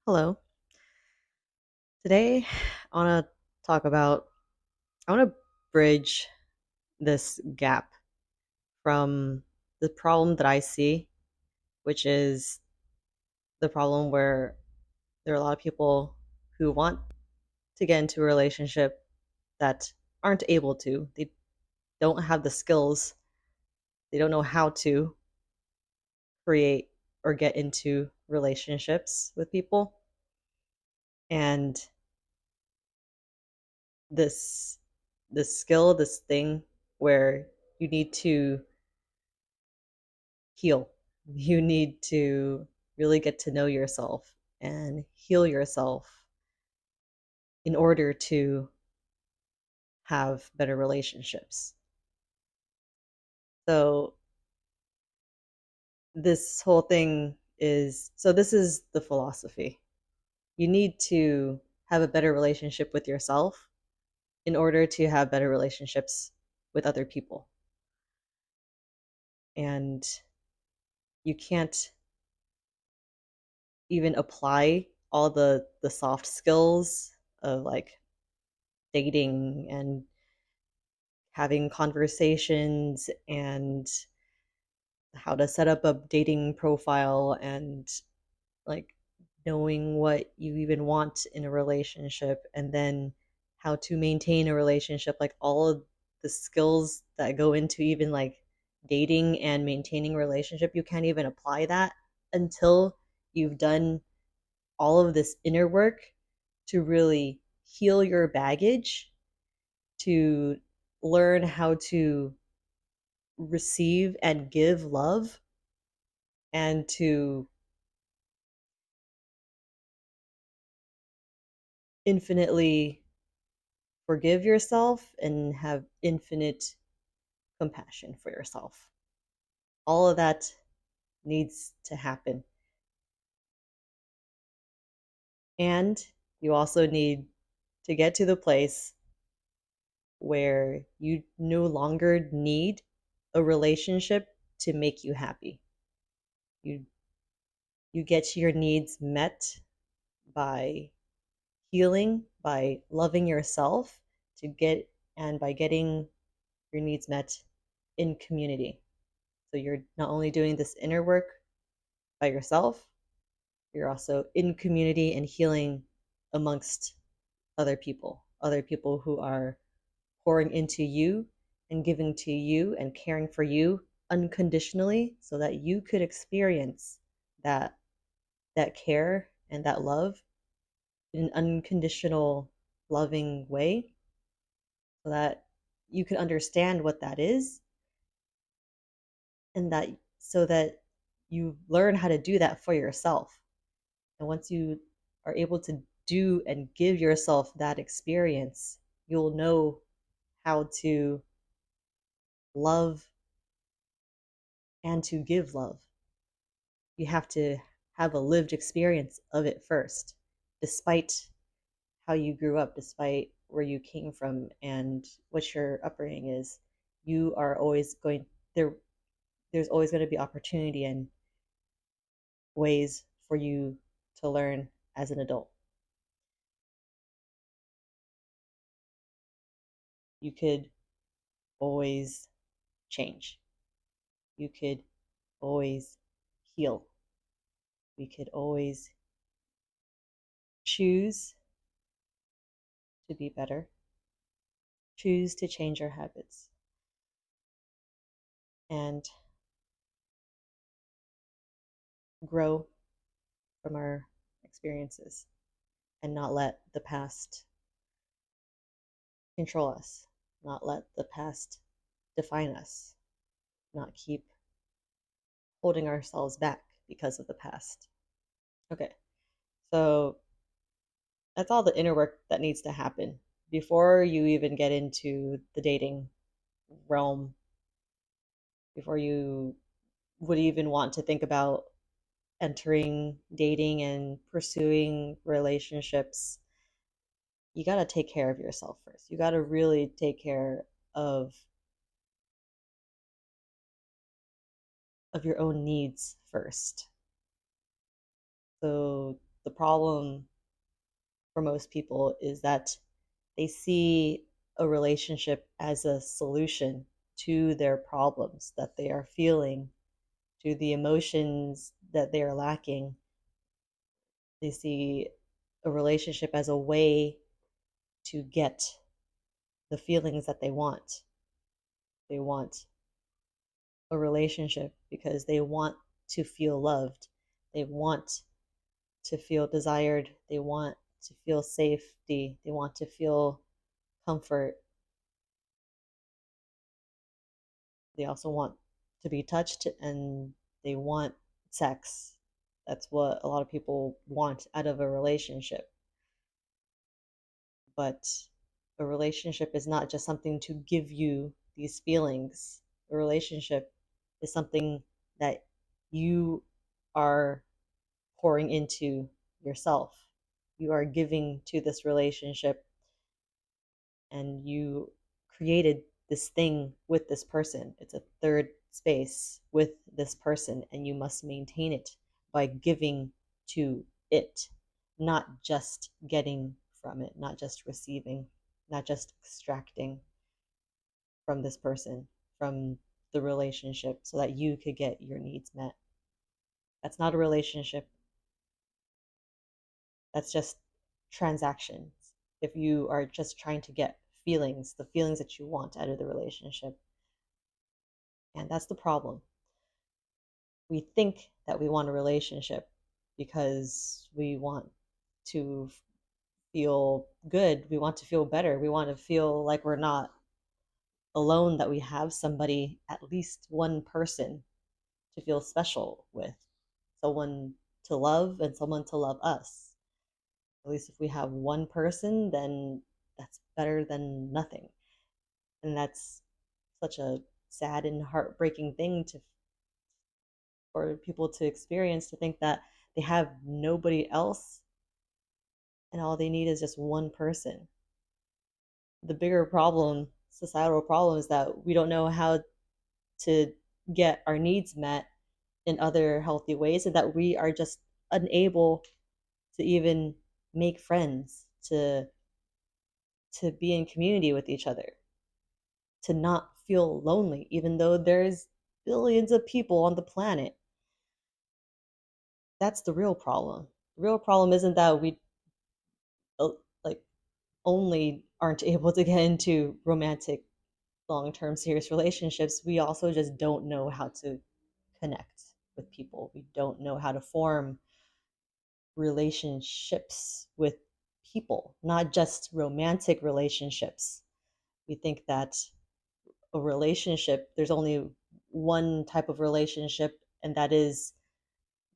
Hello. Today, I want to talk about, I want to bridge this gap from the problem that I see, which is the problem where there are a lot of people who want to get into a relationship that aren't able to. They don't have the skills, they don't know how to create or get into relationships with people. And this this skill, this thing where you need to heal. You need to really get to know yourself and heal yourself in order to have better relationships. So, this whole thing is so, this is the philosophy. You need to have a better relationship with yourself in order to have better relationships with other people. And you can't even apply all the soft skills of like dating and having conversations and how to set up a dating profile and like knowing what you even want in a relationship and then how to maintain a relationship, like all of the skills that go into even like dating and maintaining a relationship. You can't even apply that until you've done all of this inner work to really heal your baggage, to learn how to receive and give love, and to infinitely forgive yourself and have infinite compassion for yourself. All of that needs to happen. And you also need to get to the place where you no longer need a relationship to make you happy. You you get your needs met by healing, by loving yourself to get and by getting your needs met in community. So you're not only doing this inner work by yourself, you're also in community and healing amongst other people who are pouring into you and giving to you and caring for you unconditionally so that you could experience that that care and that love in an unconditional loving way so that you can understand what that is and that so that you learn how to do that for yourself. And once you are able to do and give yourself that experience, you'll know how to love and to give love. You have to have a lived experience of it first, despite how you grew up, despite where you came from and what your upbringing is. You are always going there there's always going to be opportunity and ways for you to learn as an adult. You could always change. You could always heal. We could always choose to be better, choose to change our habits, and grow from our experiences and not let the past control us, not let the past define us, not keep holding ourselves back because of the past. Okay, so that's all the inner work that needs to happen before you even get into the dating realm, before you would even want to think about entering dating and pursuing relationships. You got to take care of yourself first. You got to really take care of of your own needs first. So the problem for most people is that they see a relationship as a solution to their problems that they are feeling, to the emotions that they are lacking. They see a relationship as a way to get the feelings that they want. They want a relationship because they want to feel loved. They want to feel desired. They want to feel safety. They want to feel comfort. They also want to be touched and they want sex. That's what a lot of people want out of a relationship. But a relationship is not just something to give you these feelings. A relationship is something that you are pouring into yourself. You are giving to this relationship and you created this thing with this person. It's a third space with this person, and you must maintain it by giving to it, not just getting from it, not just receiving, not just extracting from this person, from the relationship, so that you could get your needs met. That's not a relationship. That's just transactions. If you are just trying to get feelings, the feelings that you want out of the relationship. And that's the problem. We think that we want a relationship because we want to feel good. We want to feel better. We want to feel like we're not alone, that we have somebody, at least one person to feel special with, someone to love and someone to love us. At least if we have one person, then that's better than nothing. And that's such a sad and heartbreaking thing to for people to experience, to think that they have nobody else and all they need is just one person. The bigger problem, societal problem, is that we don't know how to get our needs met in other healthy ways, and that we are just unable to even make friends, to be in community with each other, to not feel lonely, even though there's billions of people on the planet. That's the real problem. The real problem isn't that we uh, like only aren't able to get into romantic, long-term, serious relationships. We also just don't know how to connect with people. We don't know how to form relationships with people, not just romantic relationships. We think that a relationship, there's only one type of relationship, and that is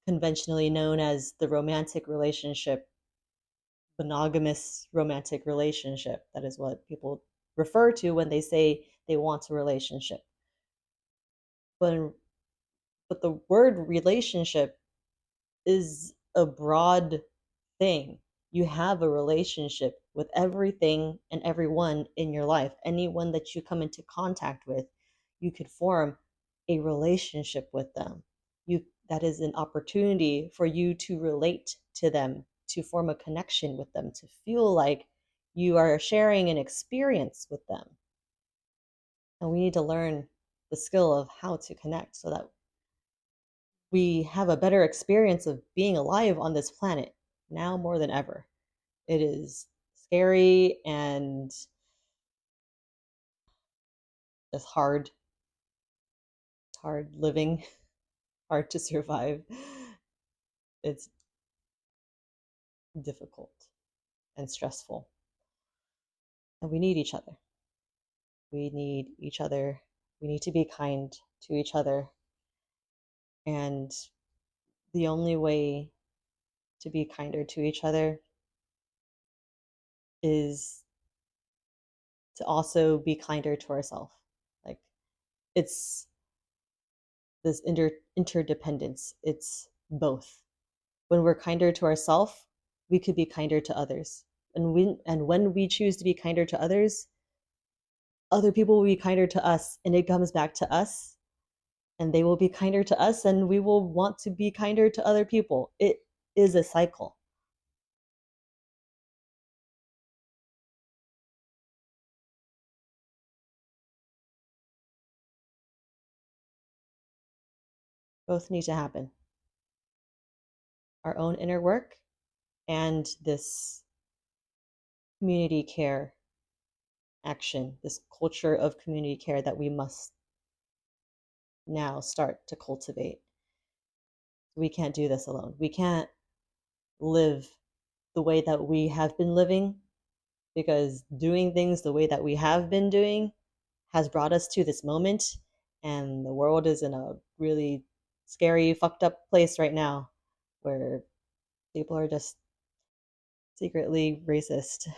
conventionally known as the romantic relationship, monogamous romantic relationship. That is what people refer to when they say they want a relationship. But but the word relationship is a broad thing. You have a relationship with everything and everyone in your life. Anyone that you come into contact with, you could form a relationship with them. You That is an opportunity for you to relate to them, to form a connection with them, to feel like you are sharing an experience with them. And we need to learn the skill of how to connect so that we have a better experience of being alive on this planet now more than ever. It is scary and it's hard. It's hard living, hard to survive. It's difficult and stressful. And we need each other. We need each other. We need to be kind to each other. And the only way to be kinder to each other is to also be kinder to ourselves. Like, it's this interdependence. It's both. When we're kinder to ourselves, we could be kinder to others. And when we choose to be kinder to others, other people will be kinder to us, and it comes back to us, and they will be kinder to us, and we will want to be kinder to other people. It is a cycle. Both need to happen. Our own inner work and this community care action, this culture of community care that we must now start to cultivate. We can't do this alone. We can't live the way that we have been living, because doing things the way that we have been doing has brought us to this moment, and the world is in a really scary, fucked up place right now where people are just secretly racist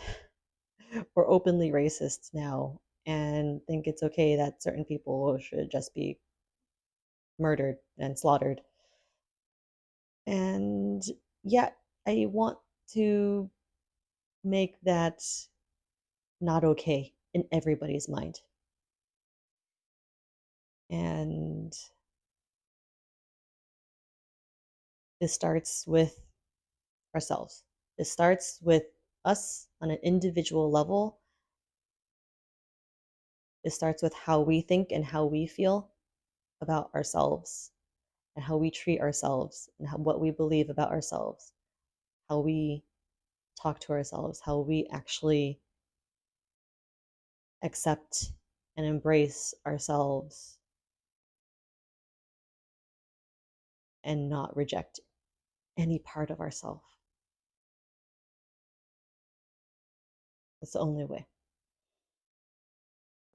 or openly racist now and think it's okay that certain people should just be murdered and slaughtered. And yeah, I want to make that not okay in everybody's mind. And this starts with ourselves. It starts with us on an individual level. It starts with how we think and how we feel about ourselves and how we treat ourselves and what we believe about ourselves, how we talk to ourselves, how we actually accept and embrace ourselves and not reject any part of ourselves. That's the only way.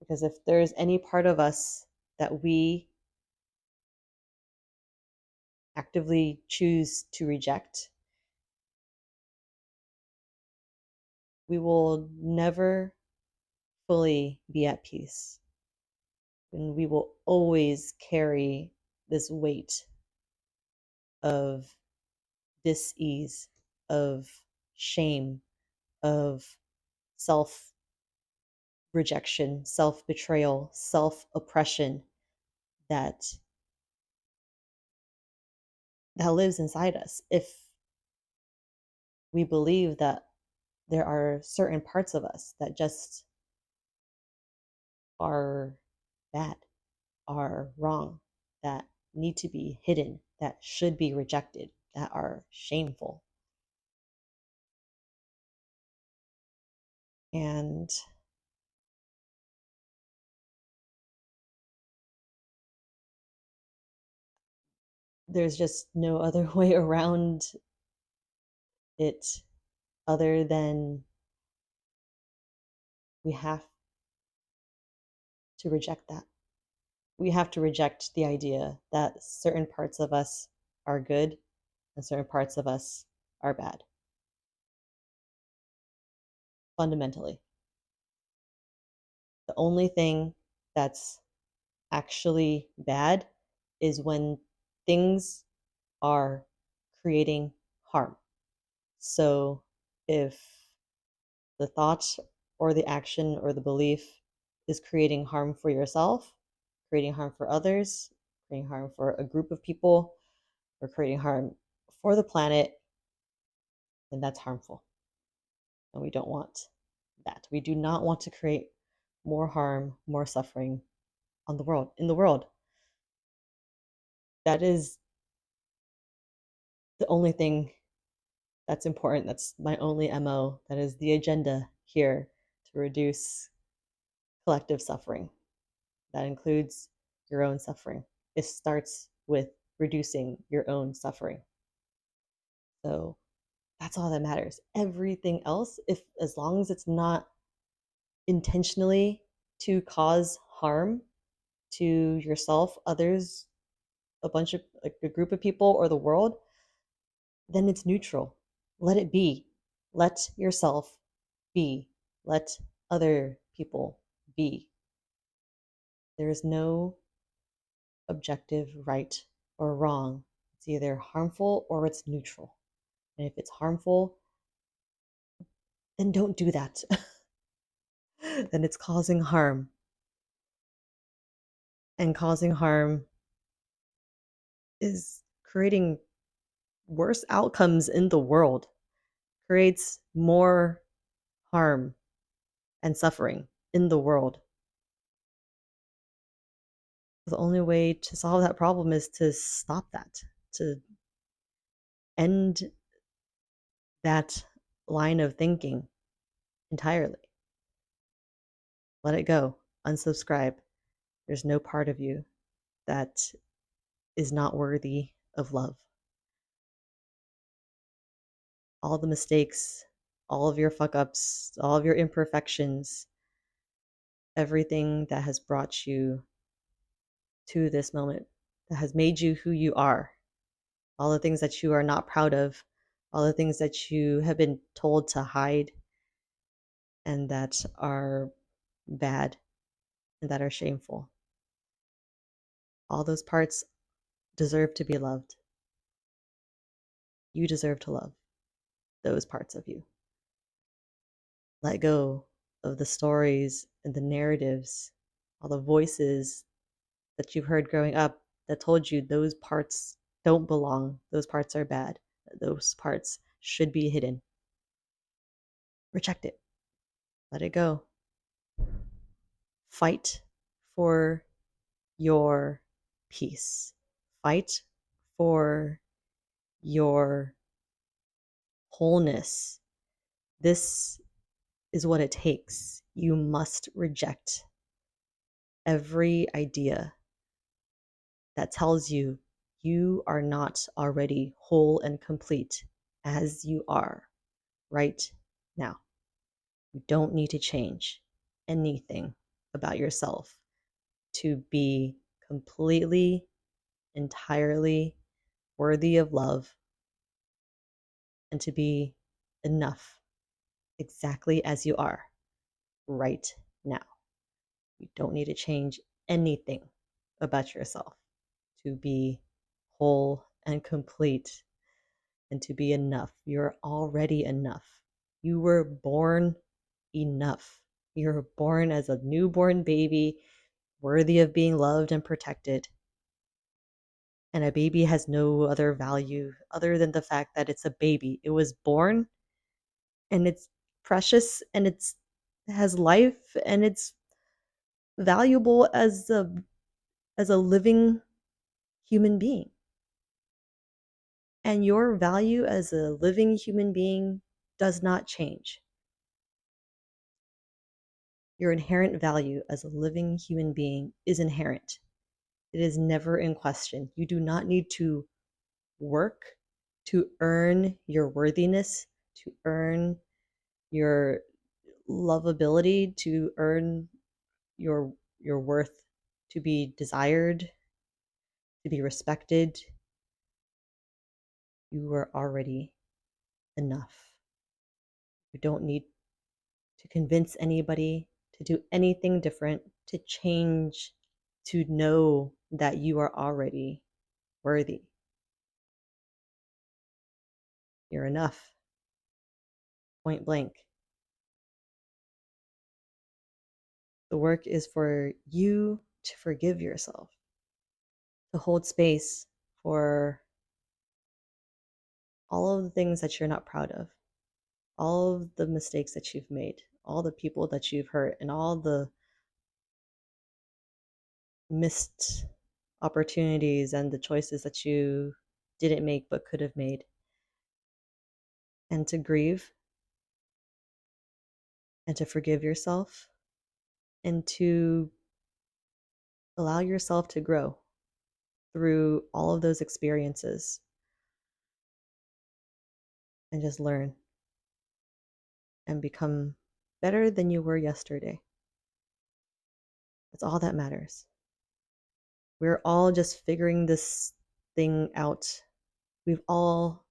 Because if there's any part of us that we actively choose to reject, we will never fully be at peace. And we will always carry this weight of dis-ease, of shame, of self rejection, self betrayal, self oppression that lives inside us if we believe that there are certain parts of us that just are bad, are wrong, that need to be hidden, that should be rejected, that are shameful. And there's just no other way around it other than we have to reject that. We have to reject the idea that certain parts of us are good and certain parts of us are bad, fundamentally. The only thing that's actually bad is when things are creating harm. So if the thought or the action or the belief is creating harm for yourself, creating harm for others, creating harm for a group of people, or creating harm for the planet, then that's harmful. And we don't want that. We do not want to create more harm, more suffering on the world, in the world. That is the only thing that's important. That's my only MO. That is the agenda here, to reduce collective suffering. That includes your own suffering. It starts with reducing your own suffering. So that's all that matters. Everything else, if as long as it's not intentionally to cause harm to yourself, others, a bunch of like a group of people or the world, then it's neutral. Let it be. Let yourself be. Let other people be. There is no objective right or wrong. It's either harmful or it's neutral. And if it's harmful, then don't do that. Then it's causing harm. And causing harm is creating worse outcomes in the world, creates more harm and suffering in the world. The only way to solve that problem is to stop that, to end that line of thinking entirely. Let it go. Unsubscribe. There's no part of you that is not worthy of love. All the mistakes, all of your fuck ups, all of your imperfections, everything that has brought you to this moment, that has made you who you are, all the things that you are not proud of, all the things that you have been told to hide and that are bad and that are shameful. All those parts deserve to be loved. You deserve to love those parts of you. Let go of the stories and the narratives, all the voices that you've heard growing up that told you those parts don't belong, those parts are bad, those parts should be hidden. Reject it. Let it go. Fight for your peace. Fight for your wholeness. This is what it takes. You must reject every idea that tells you you are not already whole and complete as you are right now. You don't need to change anything about yourself to be completely, entirely worthy of love and to be enough exactly as you are right now. You don't need to change anything about yourself to be whole and complete and to be enough. You're already enough. You were born enough. You were born as a newborn baby, worthy of being loved and protected. And a baby has no other value other than the fact that it's a baby. It was born and it's precious and it has life and it's valuable as a living human being. And your value as a living human being does not change. Your inherent value as a living human being is inherent. It is never in question. You do not need to work to earn your worthiness, to earn your lovability, to earn your worth, to be desired, to be respected. You are already enough. You don't need to convince anybody to do anything different, to change, to know that you are already worthy. You're enough. Point blank. The work is for you to forgive yourself, to hold space for all of the things that you're not proud of, all of the mistakes that you've made, all the people that you've hurt, and all the missed opportunities and the choices that you didn't make but could have made. And to grieve and to forgive yourself and to allow yourself to grow through all of those experiences and just learn and become better than you were yesterday. That's all that matters. We're all just figuring this thing out. We're all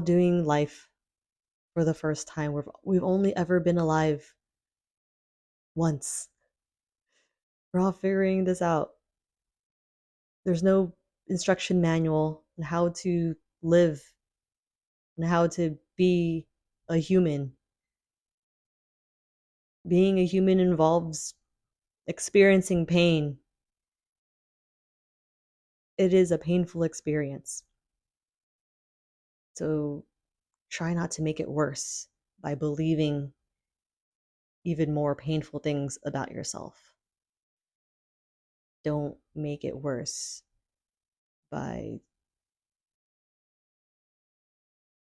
doing life for the first time. We've only ever been alive once. We're all figuring this out. There's no instruction manual on how to live and how to be a human. Being a human involves experiencing pain. It is a painful experience. So try not to make it worse by believing even more painful things about yourself. don't make it worse by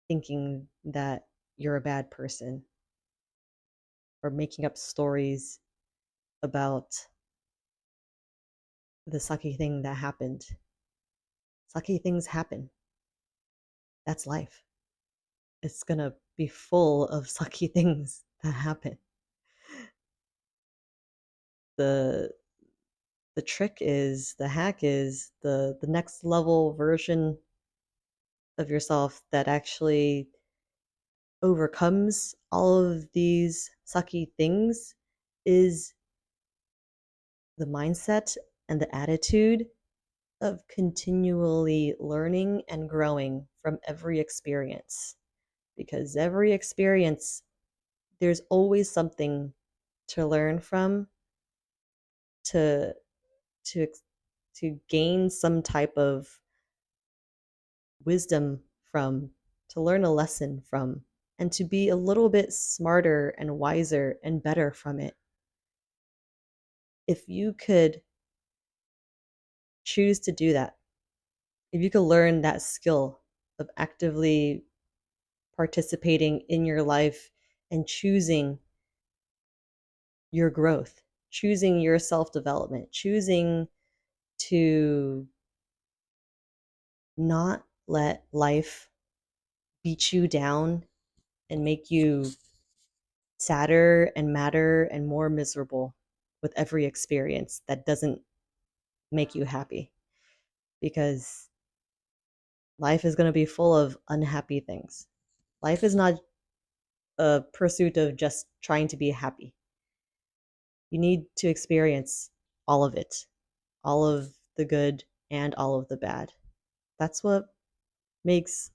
thinking that you're a bad person or making up stories about the sucky thing that happened. Sucky things happen. That's life. It's gonna be full of sucky things that happen. The the trick is, the hack is the next level version of yourself that actually overcomes all of these sucky things is the mindset and the attitude of continually learning and growing from every experience. Because every experience, there's always something to learn from, to to to gain some type of wisdom from, to learn a lesson from, and to be a little bit smarter and wiser and better from it. If you could choose to do that, if you could learn that skill of actively participating in your life and choosing your growth, choosing your self development, choosing to not let life beat you down and make you sadder and madder and more miserable with every experience that doesn't make you happy, because life is going to be full of unhappy things. Life is not a pursuit of just trying to be happy. You need to experience all of it, all of the good and all of the bad. That's what makes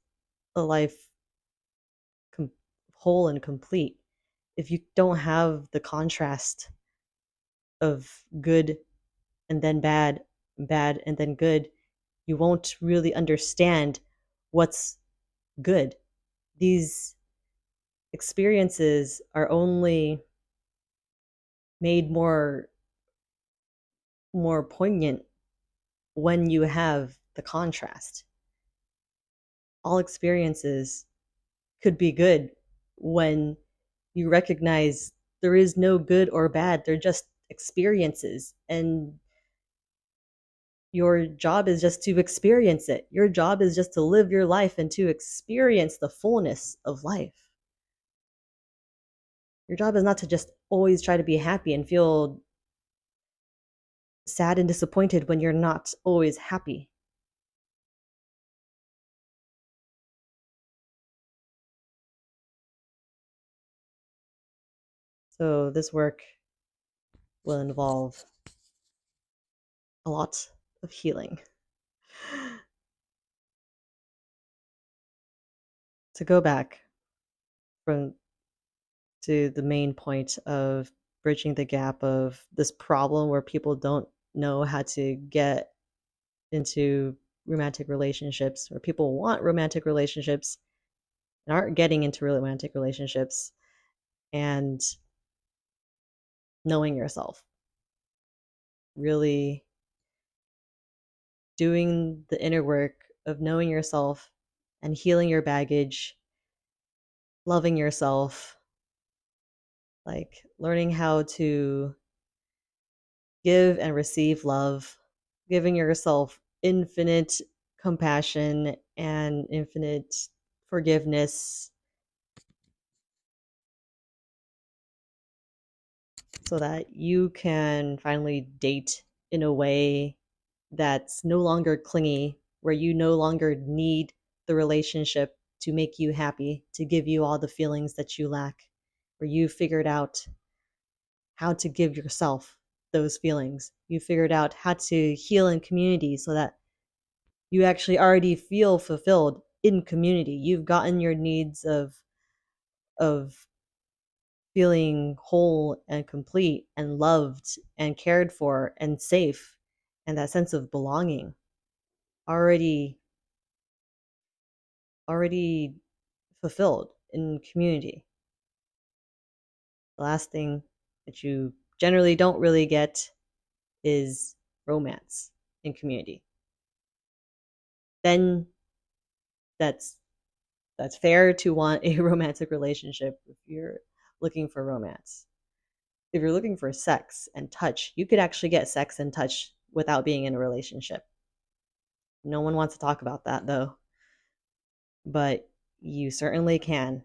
a life com- whole and complete. If you don't have the contrast of good and then bad, bad and then good, you won't really understand what's good. These experiences are only made more poignant when you have the contrast. All experiences could be good when you recognize there is no good or bad, they're just experiences, and your job is just to experience it. Your job is just to live your life and to experience the fullness of life. Your job is not to just always try to be happy and feel sad and disappointed when you're not always happy. So, this work will involve a lot of healing. To go back from to the main point of bridging the gap of this problem where people don't know how to get into romantic relationships, where people want romantic relationships and aren't getting into romantic relationships, and knowing yourself, really doing the inner work of knowing yourself and healing your baggage, loving yourself, like learning how to give and receive love, giving yourself infinite compassion and infinite forgiveness so that you can finally date in a way that's no longer clingy, where you no longer need the relationship to make you happy, to give you all the feelings that you lack, where you figured out how to give yourself those feelings. You figured out how to heal in community so that you actually already feel fulfilled in community. You've gotten your needs of feeling whole and complete and loved and cared for and safe, and that sense of belonging already already fulfilled in community. The last thing that you generally don't really get is romance in community, then that's fair to want a romantic relationship if you're looking for romance. If you're looking for sex and touch, you could actually get sex and touch without being in a relationship. No one wants to talk about that though, but you certainly can.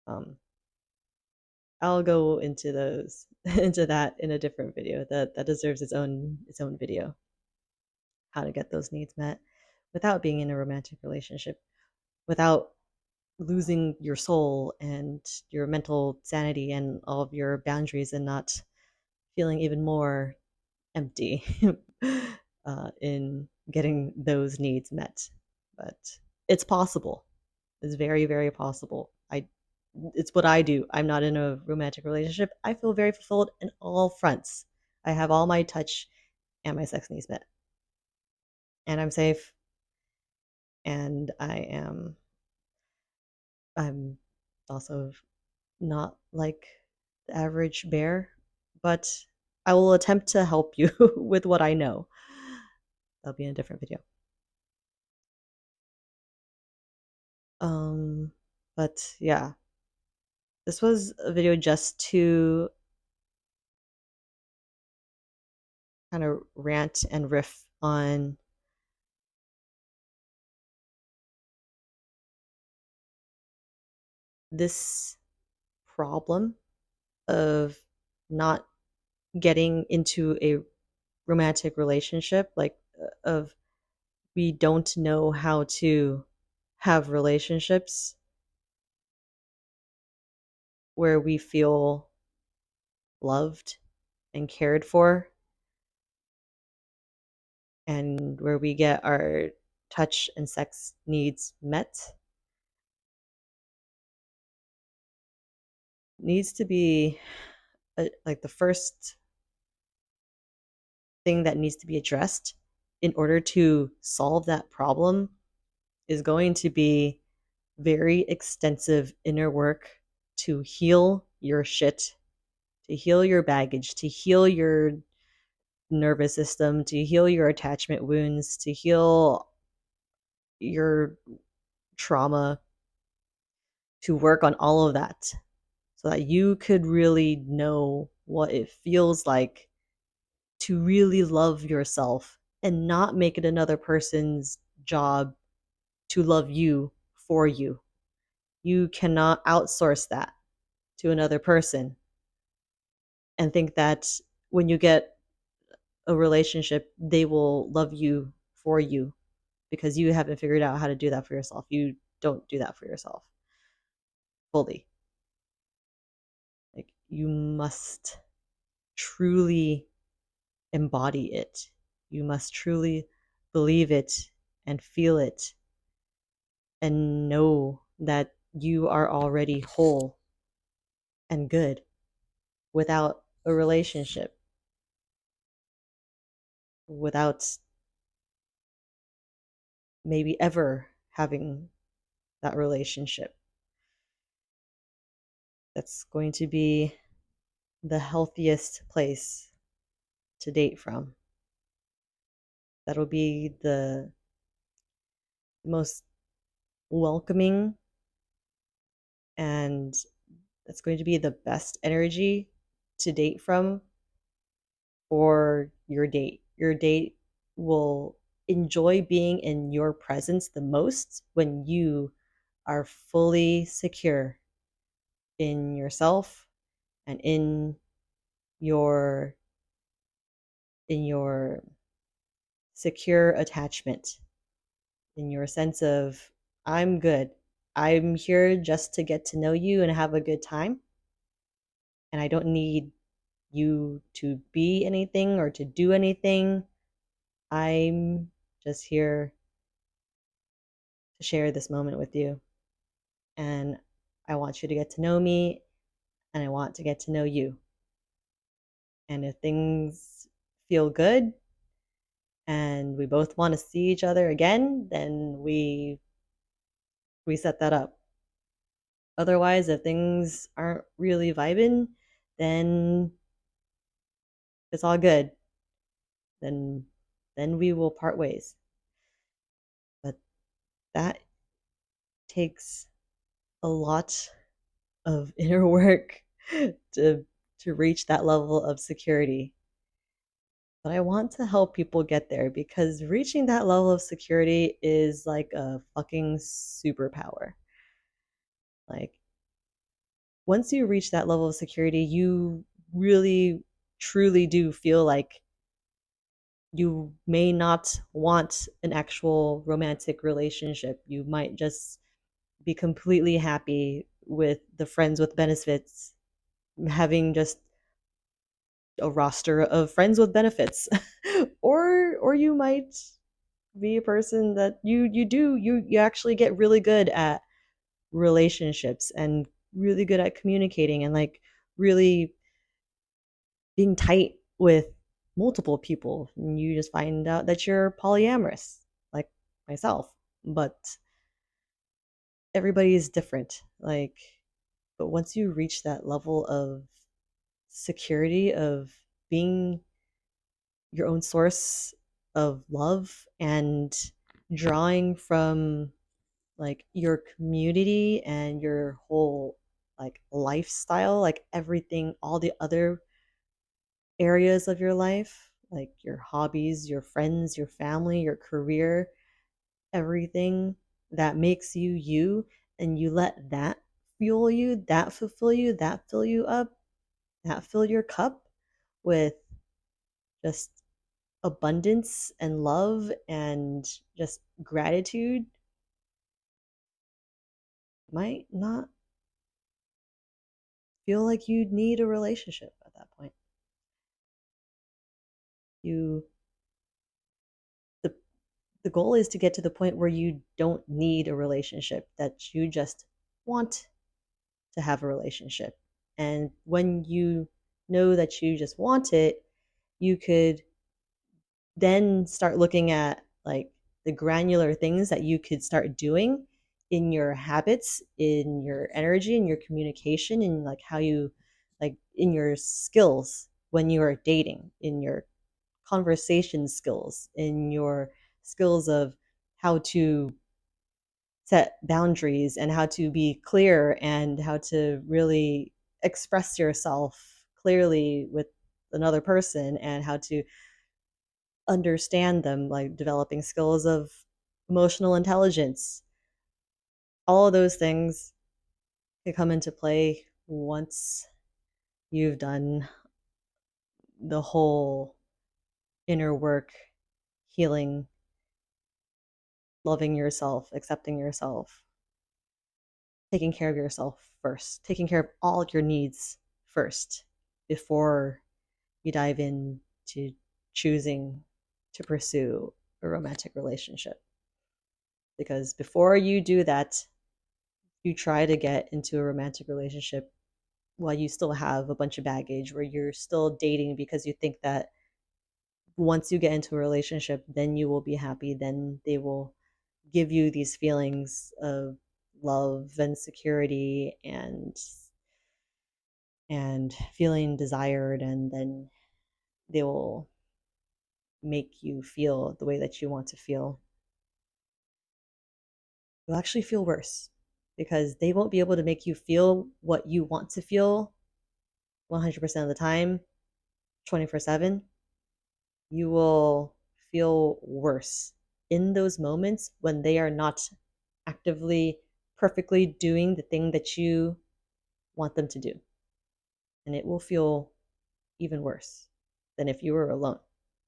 Um, I'll go into those into that in a different video. That deserves its own video. How to get those needs met without being in a romantic relationship, without losing your soul and your mental sanity and all of your boundaries and not feeling even more empty in getting those needs met. But it's possible. It's very, very possible. It's what I do. I'm not in a romantic relationship. I feel very fulfilled in all fronts. I have all my touch and my sex needs met, and I'm safe, and I'm also not like the average bear, but I will attempt to help you with what I know. That'll be in a different video. Um, but yeah, this was a video just to kind of rant and riff on this problem of not getting into a romantic relationship, like of we don't know how to have relationships where we feel loved and cared for and where we get our touch and sex needs met needs to be like the first thing that needs to be addressed in order to solve that problem is going to be very extensive inner work to heal your shit, to heal your baggage, to heal your nervous system, to heal your attachment wounds, to heal your trauma, to work on all of that so that you could really know what it feels like to really love yourself and not make it another person's job to love you for you. You cannot outsource that to another person and think that when you get a relationship, they will love you for you because you haven't figured out how to do that for yourself. You don't do that for yourself fully. Like you must truly embody it. You must truly believe it and feel it and know that you are already whole and good without a relationship, without maybe ever having that relationship. That's going to be the healthiest place to date from. That'll be the most welcoming, and that's going to be the best energy to date from for your date. Your date will enjoy being in your presence the most when you are fully secure in yourself and your in your secure attachment, in your sense of I'm good. I'm here just to get to know you and have a good time, and I don't need you to be anything or to do anything. I'm just here to share this moment with you. And I want you to get to know me and I want to get to know you. And if things feel good and we both want to see each other again, then we set that up. Otherwise, if things aren't really vibing, then it's all good, then we will part ways. But that takes a lot of inner work to reach that level of security. But I want to help people get there because reaching that level of security is like a fucking superpower. Like, once you reach that level of security, you really truly do feel like you may not want an actual romantic relationship. You might just be completely happy with the friends with benefits, having just a roster of friends with benefits. Or you might be a person that you actually get really good at relationships and really good at communicating and like really being tight with multiple people. And you just find out that you're polyamorous, like myself. But everybody is different. Like, but once you reach that level of security of being your own source of love and drawing from like your community and your whole like lifestyle, like everything, all the other areas of your life, like your hobbies, your friends, your family, your career, everything that makes you you, and you let that fuel you, that fulfill you, that fill you up, that fill your cup with just abundance and love and just gratitude, might not feel like you need a relationship at that point. You the the goal is to get to the point where you don't need a relationship, that you just want to have a relationship. And when you know that you just want it, you could then start looking at like the granular things that you could start doing in your habits, in your energy, in your communication, in like how you like in your skills when you are dating, in your conversation skills, in your skills of how to set boundaries and how to be clear and how to really express yourself clearly with another person and how to understand them, like developing skills of emotional intelligence. All of those things can come into play once you've done the whole inner work, healing, loving yourself, accepting yourself, taking care of yourself first, taking care of all your needs first before you dive into choosing to pursue a romantic relationship. Because before you do that, you try to get into a romantic relationship while you still have a bunch of baggage, where you're still dating because you think that once you get into a relationship, then you will be happy, then they will give you these feelings of love and security and feeling desired, and then they will make you feel the way that you want to feel. You'll actually feel worse because they won't be able to make you feel what you want to feel 100% of the time, 24/7. You will feel worse in those moments when they are not actively, perfectly doing the thing that you want them to do. And it will feel even worse than if you were alone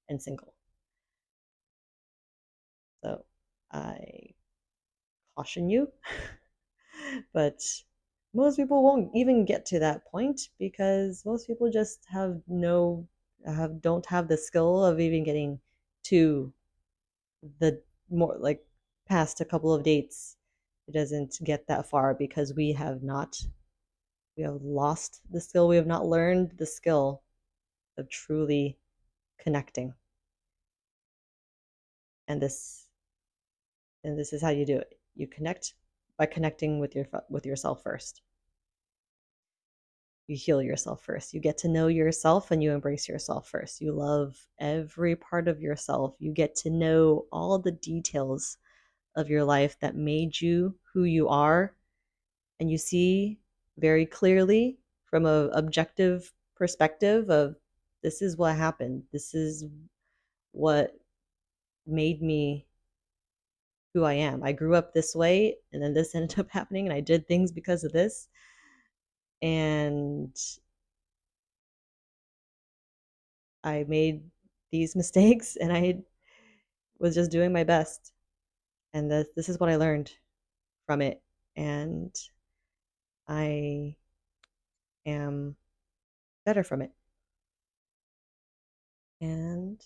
and single. So I caution you. But most people won't even get to that point because most people just don't have the skill of even getting to the more like past a couple of dates. It doesn't get that far because we have lost the skill, we have not learned the skill of truly connecting. And this is how you do it. You connect by connecting with yourself first. You heal yourself first. You get to know yourself and you embrace yourself first. You love every part of yourself. You get to know all the details of your life that made you who you are. And you see very clearly from a objective perspective of this is what happened. This is what made me who I am. I grew up this way and then this ended up happening and I did things because of this. And I made these mistakes and I was just doing my best. And this is what I learned from it. And I am better from it. And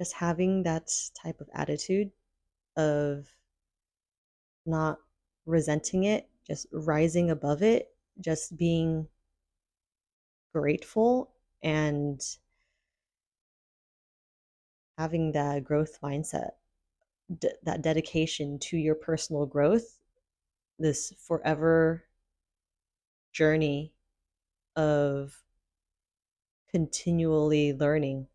just having that type of attitude of not resenting it, just rising above it, just being grateful and having that growth mindset, that dedication to your personal growth, this forever journey of continually learning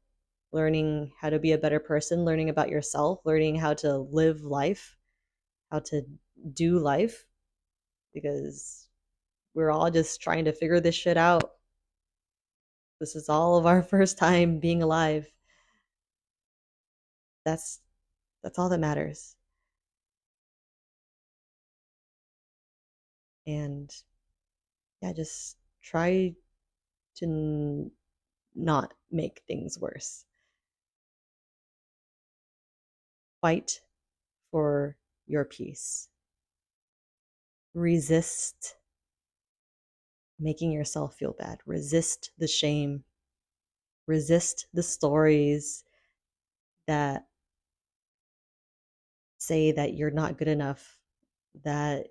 how to be a better person, learning about yourself, learning how to live life, how to do life, because we're all just trying to figure this shit out. This is all of our first time being alive. That's that's all that matters. And yeah, just try to not make things worse. Fight for your peace. Resist making yourself feel bad. Resist the shame. Resist the stories that say that you're not good enough, that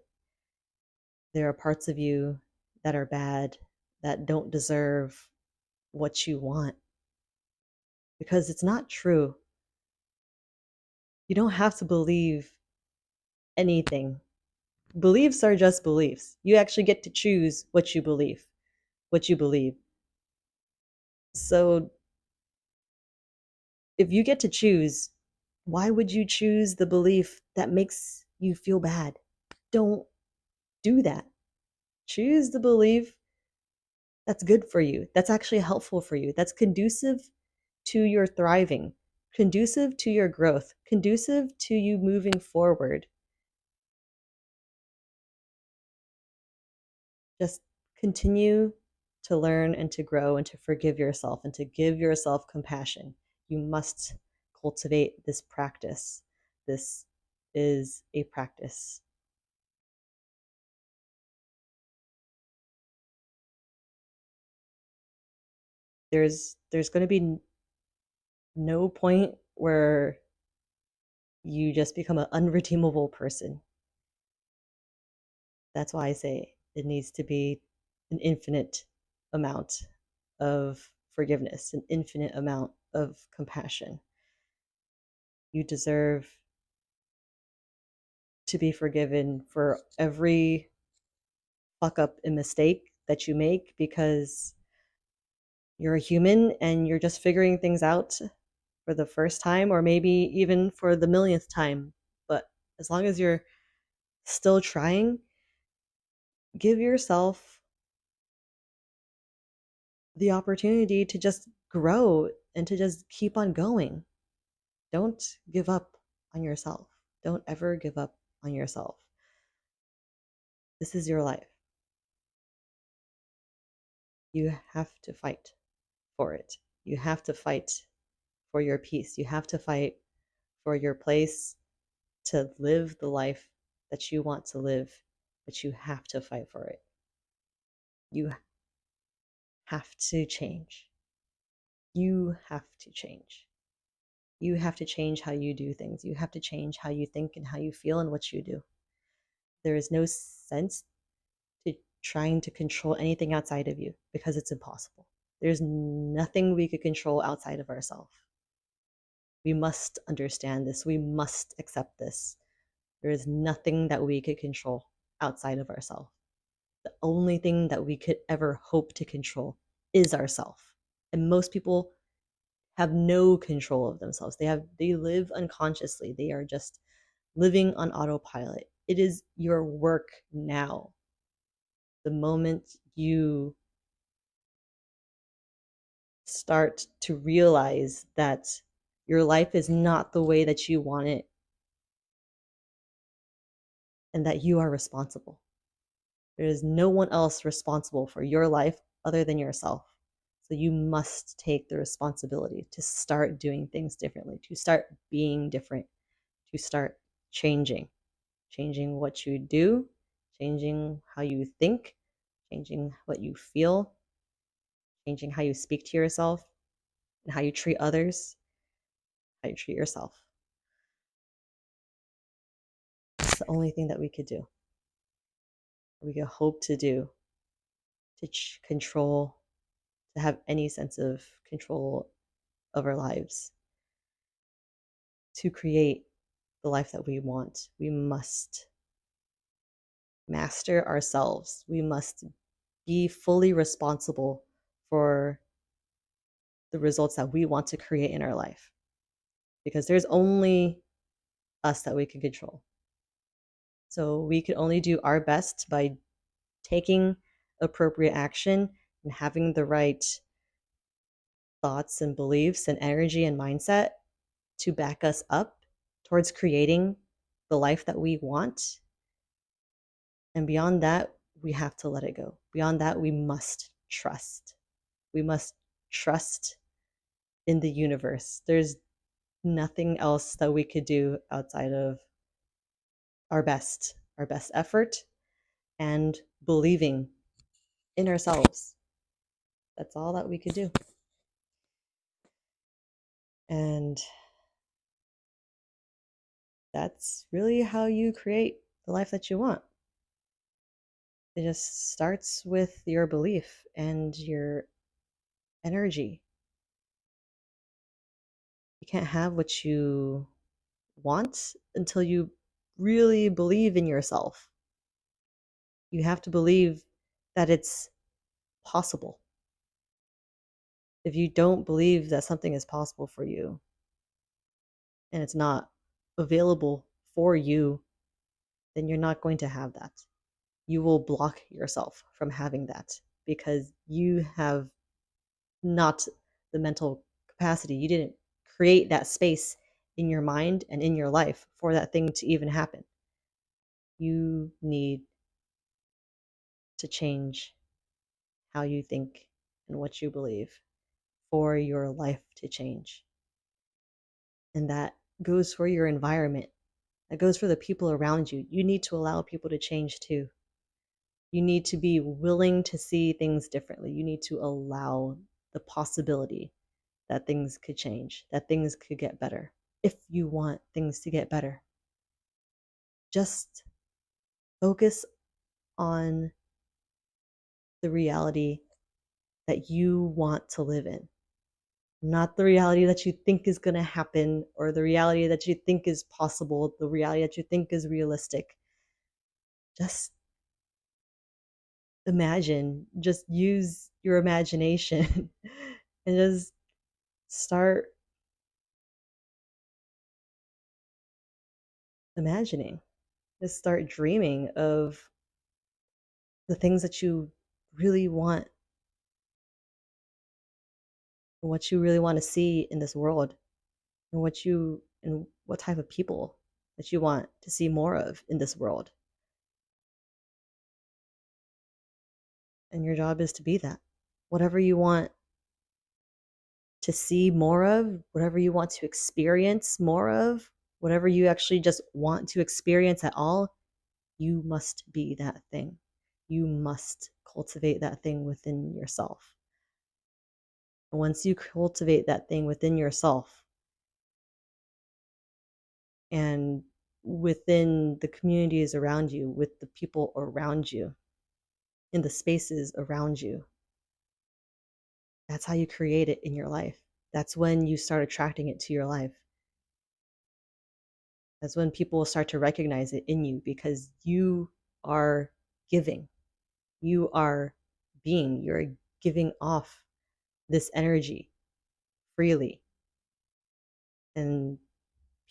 there are parts of you that are bad, that don't deserve what you want, because it's not true. You don't have to believe anything. Beliefs are just beliefs. You actually get to choose what you believe, what you believe. So if you get to choose, why would you choose the belief that makes you feel bad? Don't do that. Choose the belief that's good for you, that's actually helpful for you, that's conducive to your thriving, conducive to your growth, conducive to you moving forward. Just continue to learn and to grow and to forgive yourself and to give yourself compassion. You must cultivate this practice. This is a practice. There's going to be no point where you just become an unredeemable person. That's why I say it needs to be an infinite amount of forgiveness, an infinite amount of compassion. You deserve to be forgiven for every fuck up and mistake that you make, because you're a human and you're just figuring things out for the first time or maybe even for the millionth time. But as long as you're still trying, give yourself the opportunity to just grow and to just keep on going. Don't give up on yourself. Don't ever give up on yourself. This is your life. You have to fight for it. You have to fight for your peace. You have to fight for your place to live the life that you want to live, but you have to fight for it. You have to change. You have to change. You have to change how you do things. You have to change how you think and how you feel and what you do. There is no sense to trying to control anything outside of you because it's impossible. There's nothing we could control outside of ourselves. We must understand this. We must accept this. There is nothing that we could control outside of ourselves. The only thing that we could ever hope to control is ourself. And most people have no control of themselves. They live unconsciously. They are just living on autopilot. It is your work now. The moment you start to realize that your life is not the way that you want it and that you are responsible. There is no one else responsible for your life other than yourself. So you must take the responsibility to start doing things differently, to start being different, to start changing, changing what you do, changing how you think, changing what you feel, changing how you speak to yourself, and how you treat others, how you treat yourself. It's the only thing that we could do, we could hope to do to control, to have any sense of control of our lives, to create the life that we want. We must master ourselves. We must be fully responsible for the results that we want to create in our life because there's only us that we can control. So we can only do our best by taking appropriate action and having the right thoughts and beliefs and energy and mindset to back us up towards creating the life that we want. And beyond that, we have to let it go. Beyond that, we must trust. We must trust in the universe. There's nothing else that we could do outside of our best effort, and believing in ourselves. That's all that we could do. And that's really how you create the life that you want. It just starts with your belief and your energy. You can't have what you want until you really believe in yourself. You have to believe that it's possible. If you don't believe that something is possible for you and it's not available for you, then you're not going to have that. You will block yourself from having that because you have not the mental capacity. You didn't create that space in your mind and in your life for that thing to even happen. You need to change how you think and what you believe for your life to change. And that goes for your environment. That goes for the people around you. You need to allow people to change too. You need to be willing to see things differently. You need to allow the possibility that things could change, that things could get better. If you want things to get better, just focus on the reality that you want to live in, not the reality that you think is going to happen or the reality that you think is possible, the reality that you think is realistic. Just imagine, just use your imagination and just start imagining. Just start dreaming of the things that you really want and what you really want to see in this world and what type of people that you want to see more of in this world. And your job is to be that. Whatever you want to see more of, whatever you want to experience more of, whatever you actually just want to experience at all, you must be that thing. You must cultivate that thing within yourself. And once you cultivate that thing within yourself and within the communities around you, with the people around you, in the spaces around you, that's how you create it in your life. That's when you start attracting it to your life. That's when people will start to recognize it in you because you are giving. You are being, you're giving off this energy freely. And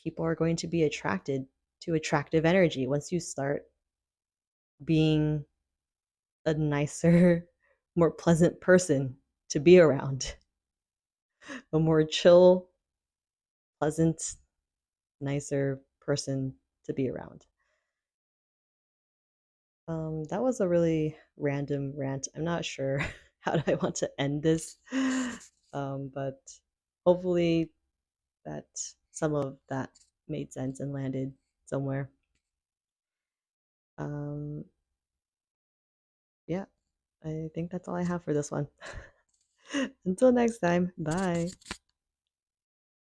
people are going to be attracted to attractive energy once you start being a nicer, more pleasant person to be around, a more chill, pleasant, nicer person to be around. That was a really random rant. I'm not sure how do I want to end this, but hopefully that some of that made sense and landed somewhere. Um, yeah, I think that's all I have for this one. Until next time, bye.